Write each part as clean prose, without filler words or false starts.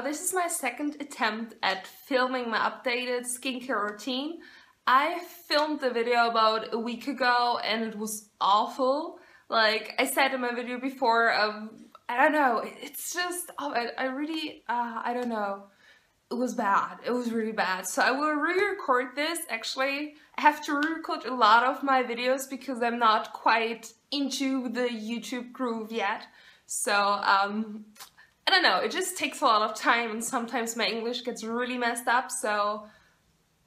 this is my second attempt at filming my updated skincare routine. I filmed the video about a week ago and it was awful. Like I said in my video before, I don't know, it's just, I don't know. It was bad. It was really bad. So I will re-record this. Actually, I have to re-record a lot of my videos because I'm not quite into the YouTube groove yet. So, I don't know, it just takes a lot of time and sometimes my English gets really messed up. So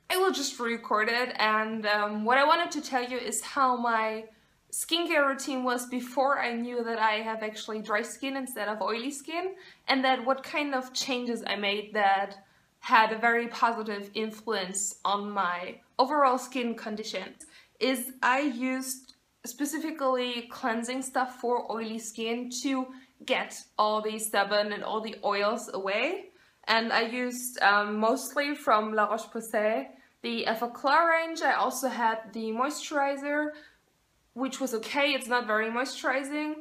I will just re-record it. And what I wanted to tell you is how my skincare routine was before I knew that I have actually dry skin instead of oily skin, and that what kind of changes I made that had a very positive influence on my overall skin condition. Is I used specifically cleansing stuff for oily skin to get all the sebum and all the oils away, and I used mostly from La Roche-Posay the Floral range. I also had the Moisturizer, which was okay. It's not very moisturizing.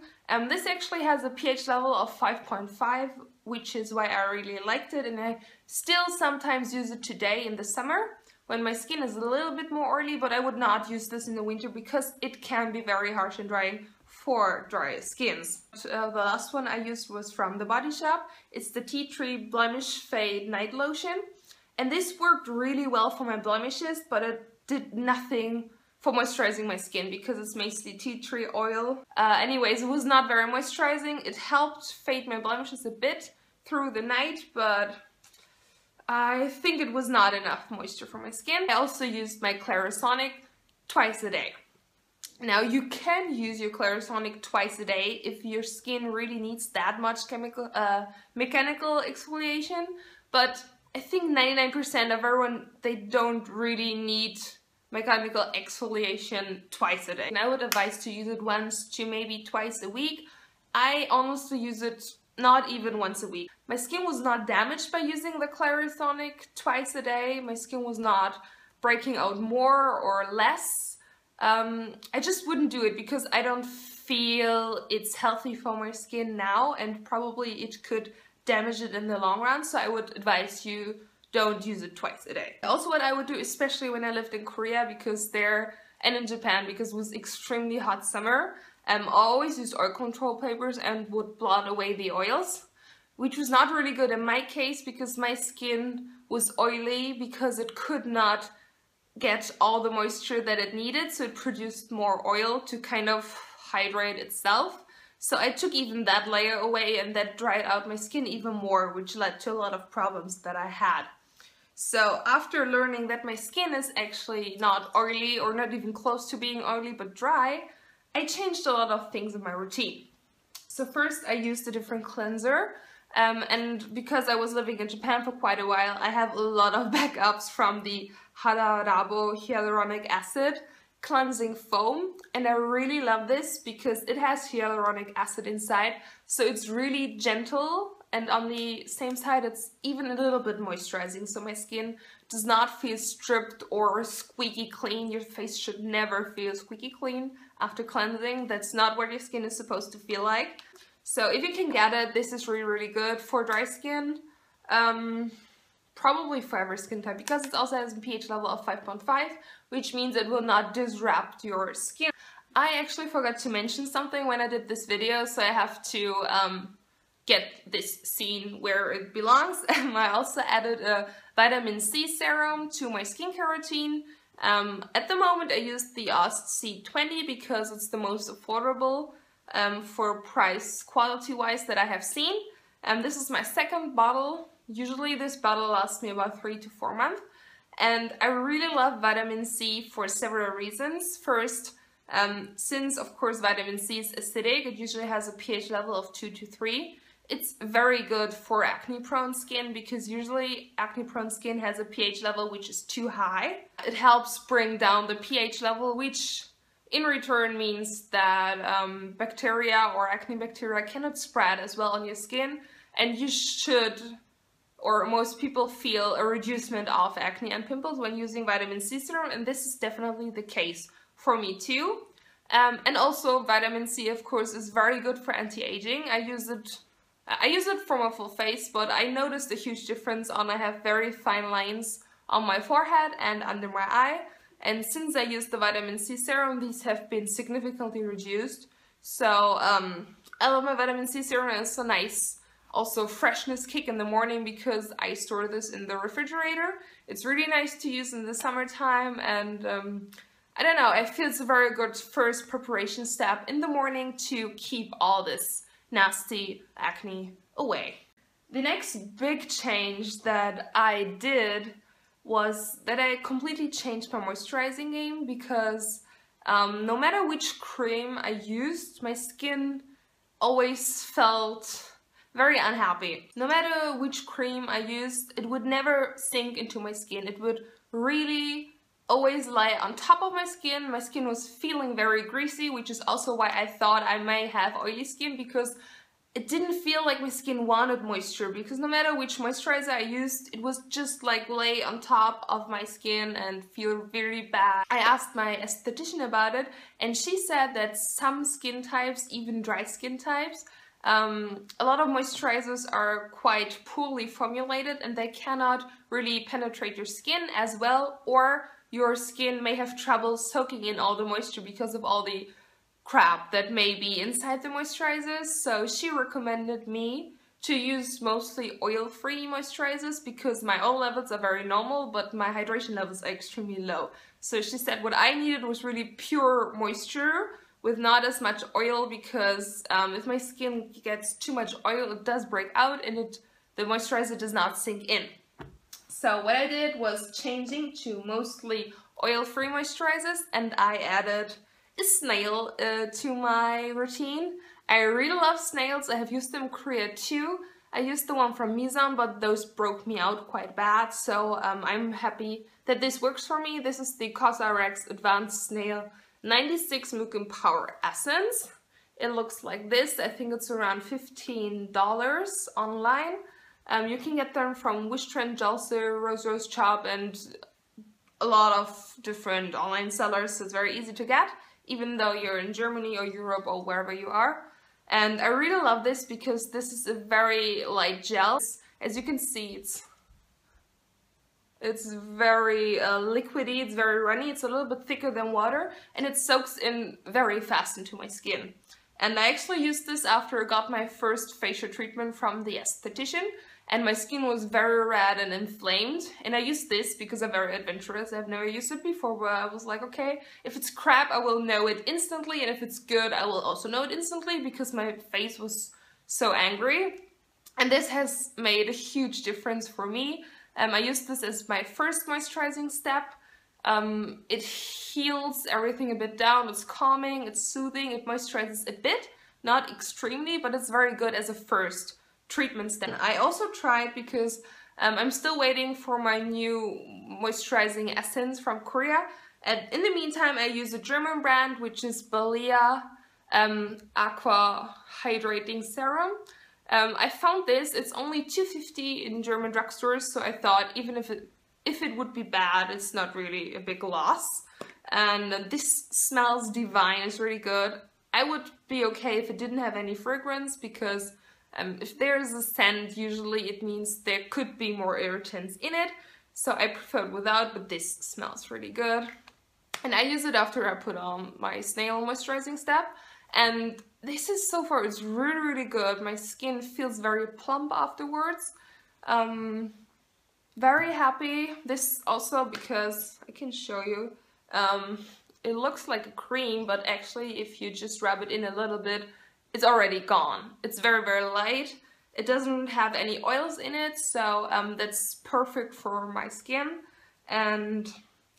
This actually has a pH level of 5.5, which is why I really liked it, and I still sometimes use it today in the summer when my skin is a little bit more oily, but I would not use this in the winter because it can be very harsh and drying for dry skins. The last one I used was from The Body Shop. It's the Tea Tree Blemish Fade Night Lotion, and this worked really well for my blemishes, but it did nothing for moisturizing my skin because it's mostly tea tree oil. Anyways, it was not very moisturizing. It helped fade my blemishes a bit through the night, but I think it was not enough moisture for my skin. I also used my Clarisonic twice a day. Now you can use your Clarisonic twice a day if your skin really needs that much mechanical exfoliation, but I think 99% of everyone, they don't really need mechanical exfoliation twice a day. And I would advise to use it once to maybe twice a week. I honestly use it not even once a week. My skin was not damaged by using the Clarisonic twice a day. My skin was not breaking out more or less. I just wouldn't do it because I don't feel it's healthy for my skin now, and probably it could damage it in the long run. So I would advise you don't use it twice a day. Also, what I would do, especially when I lived in Korea and in Japan, because it was extremely hot summer, I always used oil control papers and would blot away the oils, which was not really good in my case because my skin was oily because it could not get all the moisture that it needed, so it produced more oil to kind of hydrate itself. So I took even that layer away, and that dried out my skin even more, which led to a lot of problems that I had. So after learning that my skin is actually not oily or not even close to being oily but dry, I changed a lot of things in my routine. So first I used a different cleanser, and because I was living in Japan for quite a while, I have a lot of backups from the Hada Hyaluronic Acid cleansing foam, and I really love this because it has hyaluronic acid inside, so it's really gentle, and on the same side it's even a little bit moisturizing, so my skin does not feel stripped or squeaky clean. Your face should never feel squeaky clean after cleansing. That's not what your skin is supposed to feel like. So if you can get it, this is really good for dry skin. Probably for every skin type, because it also has a pH level of 5.5, which means it will not disrupt your skin. I actually forgot to mention something when I did this video, so I have to get this seen where it belongs. I also added a vitamin C serum to my skincare routine. At the moment I use the C20 because it's the most affordable for price quality wise that I have seen. This is my second bottle. Usually this bottle lasts me about 3 to 4 months, and I really love vitamin C for several reasons. First, since of course vitamin C is acidic, it usually has a pH level of 2 to 3. It's very good for acne prone skin because usually acne prone skin has a pH level which is too high. It helps bring down the pH level, which in return means that bacteria or acne bacteria cannot spread as well on your skin, and you should, or most people feel a reducement of acne and pimples when using vitamin C serum, and this is definitely the case for me too. And also vitamin C, of course, is very good for anti-aging. I use it I use it for my full face, but I noticed a huge difference on I have very fine lines on my forehead and under my eye. And since I use the vitamin C serum, these have been significantly reduced. So I love my vitamin C serum, and it's a nice also freshness kick in the morning because I store this in the refrigerator. It's really nice to use in the summertime, and I don't know, I feel it's a very good first preparation step in the morning to keep all this nasty acne away. The next big change that I did was that I completely changed my moisturizing game because no matter which cream I used, my skin always felt very unhappy. No matter which cream I used, it would never sink into my skin. It would really always lie on top of my skin. My skin was feeling very greasy, which is also why I thought I may have oily skin, because it didn't feel like my skin wanted moisture, because no matter which moisturizer I used, it was just like lay on top of my skin and feel very bad. I asked my esthetician about it, and she said that some skin types, even dry skin types, a lot of moisturizers are quite poorly formulated and they cannot really penetrate your skin as well, or your skin may have trouble soaking in all the moisture because of all the crap that may be inside the moisturizers. So she recommended me to use mostly oil-free moisturizers because my oil levels are very normal, but my hydration levels are extremely low. So she said what I needed was really pure moisture with not as much oil, because if my skin gets too much oil, it does break out and the moisturizer does not sink in. So what I did was changing to mostly oil-free moisturizers, and I added a Snail to my routine. I really love Snails. I have used them in Korea too. I used the one from Mucin, but those broke me out quite bad, so I'm happy that this works for me. This is the COSRX Advanced Snail 96 Mucin Power Essence. It looks like this. I think it's around $15 online. You can get them from Wishtrend, Jalser, Rose Chop, and a lot of different online sellers, so it's very easy to get, even though you're in Germany or Europe or wherever you are. And I really love this because this is a very light gel. As you can see, it's very liquidy, it's very runny, it's a little bit thicker than water, and it soaks in very fast into my skin. And I actually used this after I got my first facial treatment from the esthetician, and my skin was very red and inflamed. And I used this because I'm very adventurous. I've never used it before, but I was like, okay, if it's crap, I will know it instantly, and if it's good, I will also know it instantly, because my face was so angry. And this has made a huge difference for me. I used this as my first moisturizing step. It heals everything a bit down, it's calming, it's soothing, it moisturizes a bit, not extremely, but it's very good as a first treatment step. I also tried, because I'm still waiting for my new moisturizing essence from Korea, and in the meantime I use a German brand, which is Balea Aqua Hydrating Serum. I found this, it's only $2.50 in German drugstores, so I thought even if it would be bad, it's not really a big loss. And this smells divine, it's really good. I would be okay if it didn't have any fragrance, because if there's a scent, usually it means there could be more irritants in it. So I prefer it without, but this smells really good. And I use it after I put on my Snail moisturizing step. And this is, so far, it's really, really good. My skin feels very plump afterwards. Very happy. This also, because I can show you, it looks like a cream, but actually if you just rub it in a little bit, it's already gone. It's very, very light. It doesn't have any oils in it, so that's perfect for my skin. And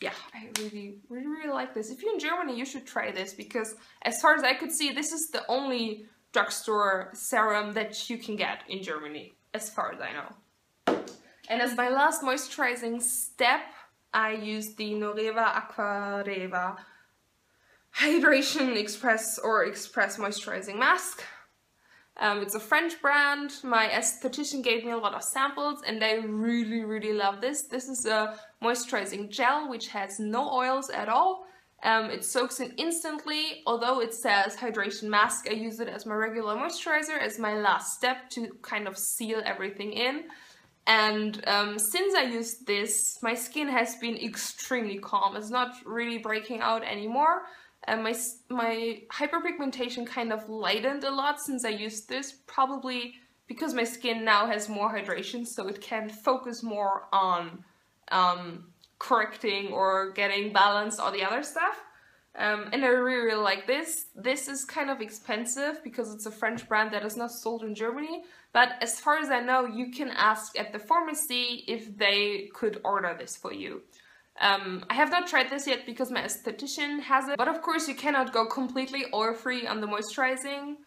yeah, I really, really, really like this. If you're in Germany, you should try this, because as far as I could see, this is the only drugstore serum that you can get in Germany, as far as I know. And as my last moisturizing step, I used the Noreva Aquareva Hydration Express Moisturizing Mask. It's a French brand. My esthetician gave me a lot of samples and I really, really love this. This is a moisturizing gel which has no oils at all. It soaks in instantly. Although it says hydration mask, I use it as my regular moisturizer as my last step to kind of seal everything in. And since I used this, my skin has been extremely calm. It's not really breaking out anymore. And my hyperpigmentation kind of lightened a lot since I used this, probably because my skin now has more hydration, so it can focus more on correcting or getting balanced, all the other stuff. And I really like this. This is kind of expensive because it's a French brand that is not sold in Germany. But as far as I know, you can ask at the pharmacy if they could order this for you. I have not tried this yet because my esthetician has it. But of course you cannot go completely oil-free on the moisturizing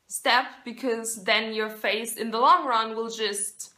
step, because then your face in the long run will just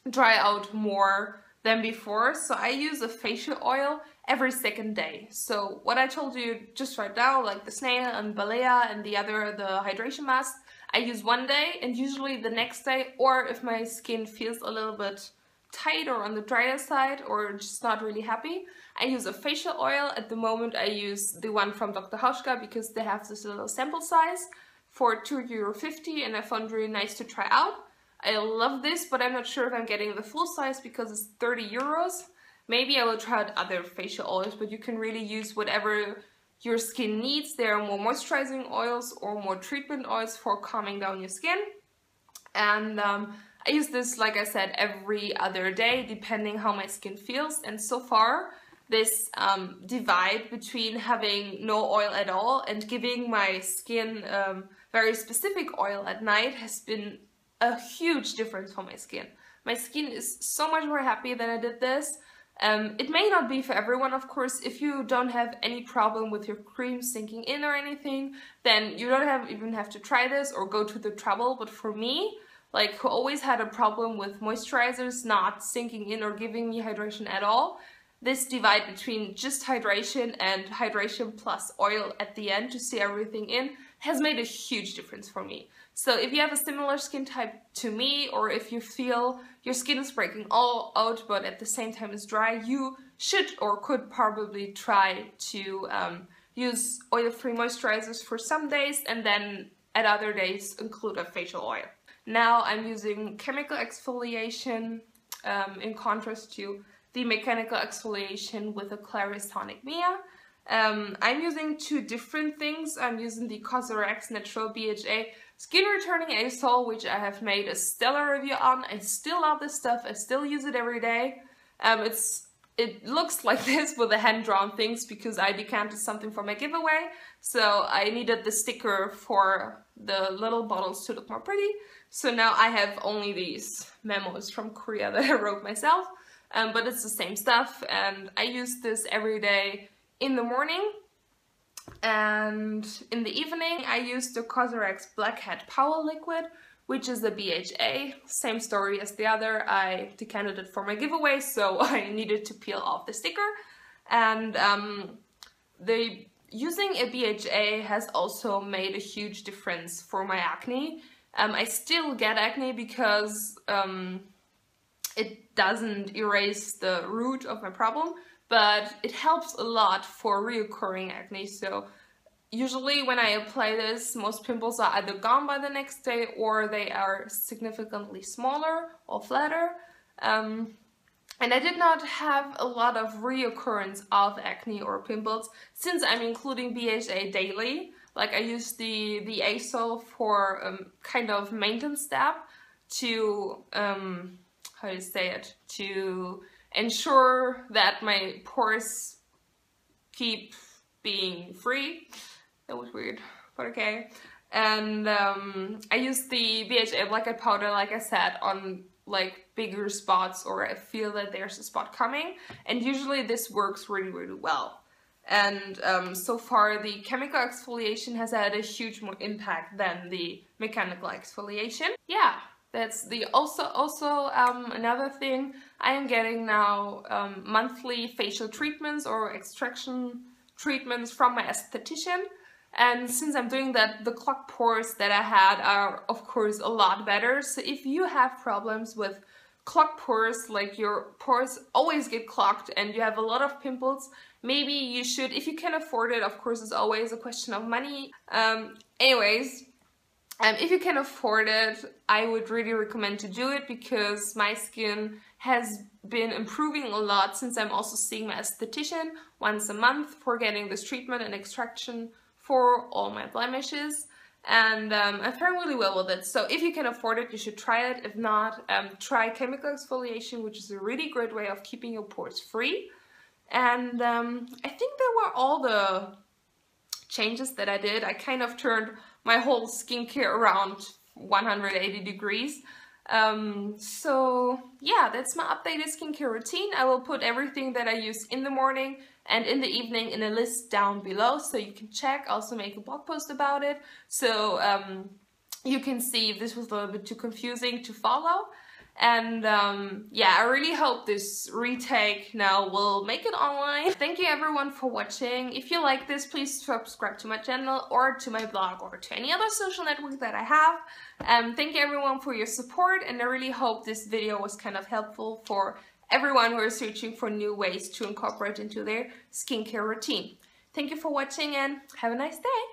dry out more than before. So I use a facial oil every second day. So what I told you just right now, like the Snail and Balea and the hydration mask, I use one day, and usually the next day, or if my skin feels a little bit tight or on the drier side or just not really happy, I use a facial oil. At the moment I use the one from Dr. Hauschka because they have this little sample size for €2.50 and I found really nice to try out. I love this, but I'm not sure if I'm getting the full size because it's €30. Maybe I will try out other facial oils, but you can really use whatever your skin needs. There are more moisturizing oils or more treatment oils for calming down your skin. And I use this, like I said, every other day, depending how my skin feels. And so far, this divide between having no oil at all and giving my skin very specific oil at night has been a huge difference for my skin. My skin is so much more happy than I did this. It may not be for everyone, of course. If you don't have any problem with your cream sinking in or anything, then you don't even have to try this or go to the trouble. But for me, like, who always had a problem with moisturizers not sinking in or giving me hydration at all, this divide between just hydration and hydration plus oil at the end to see everything in has made a huge difference for me. So if you have a similar skin type to me, or if you feel your skin is breaking all out but at the same time is dry, you should or could probably try to use oil-free moisturizers for some days and then at other days include a facial oil. Now I'm using chemical exfoliation in contrast to the mechanical exfoliation with a Clarisonic Mia. I'm using two different things. I'm using the COSRX Natural BHA Skin Returning Aerosol, which I have made a stellar review on. I still love this stuff. I still use it every day. It looks like this with the hand-drawn things because I decanted something for my giveaway. So I needed the sticker for the little bottles to look more pretty. So now I have only these memos from Korea that I wrote myself. But it's the same stuff, and I use this every day in the morning, and in the evening I use the COSRX Blackhead Power Liquid, which is a BHA, same story as the other. I decanted it for my giveaway, so I needed to peel off the sticker, and using a BHA has also made a huge difference for my acne. I still get acne because it doesn't erase the root of my problem, but it helps a lot for reoccurring acne. So usually when I apply this, most pimples are either gone by the next day or they are significantly smaller or flatter. And I did not have a lot of reoccurrence of acne or pimples since I'm including BHA daily. Like, I use the aerosol for kind of maintenance step to to ensure that my pores keep being free. That was weird, but okay. And I use the BHA Blackhead powder, like I said, on like bigger spots, or I feel that there's a spot coming, and usually this works really, really well. And so far the chemical exfoliation has had a huge more impact than the mechanical exfoliation. Yeah. That's also another thing. I am getting now monthly facial treatments or extraction treatments from my esthetician, and since I'm doing that, the clogged pores that I had are of course a lot better. So if you have problems with clogged pores, like your pores always get clogged and you have a lot of pimples, maybe you should, if you can afford it, of course it's always a question of money. If you can afford it, I would really recommend to do it, because my skin has been improving a lot since I'm also seeing my esthetician once a month for getting this treatment and extraction for all my blemishes. And I'm faring really well with it. So if you can afford it, you should try it. If not, try chemical exfoliation, which is a really great way of keeping your pores free. And I think that were all the changes that I did. I kind of turned my whole skincare around 180 degrees. So yeah, that's my updated skincare routine. I will put everything that I use in the morning and in the evening in a list down below, so you can check, also make a blog post about it, so you can see if this was a little bit too confusing to follow. And yeah, I really hope this retake now will make it online. Thank you everyone for watching. If you like this, please subscribe to my channel or to my blog or to any other social network that I have. Thank you everyone for your support, and I really hope this video was kind of helpful for everyone who is searching for new ways to incorporate into their skincare routine. Thank you for watching and have a nice day.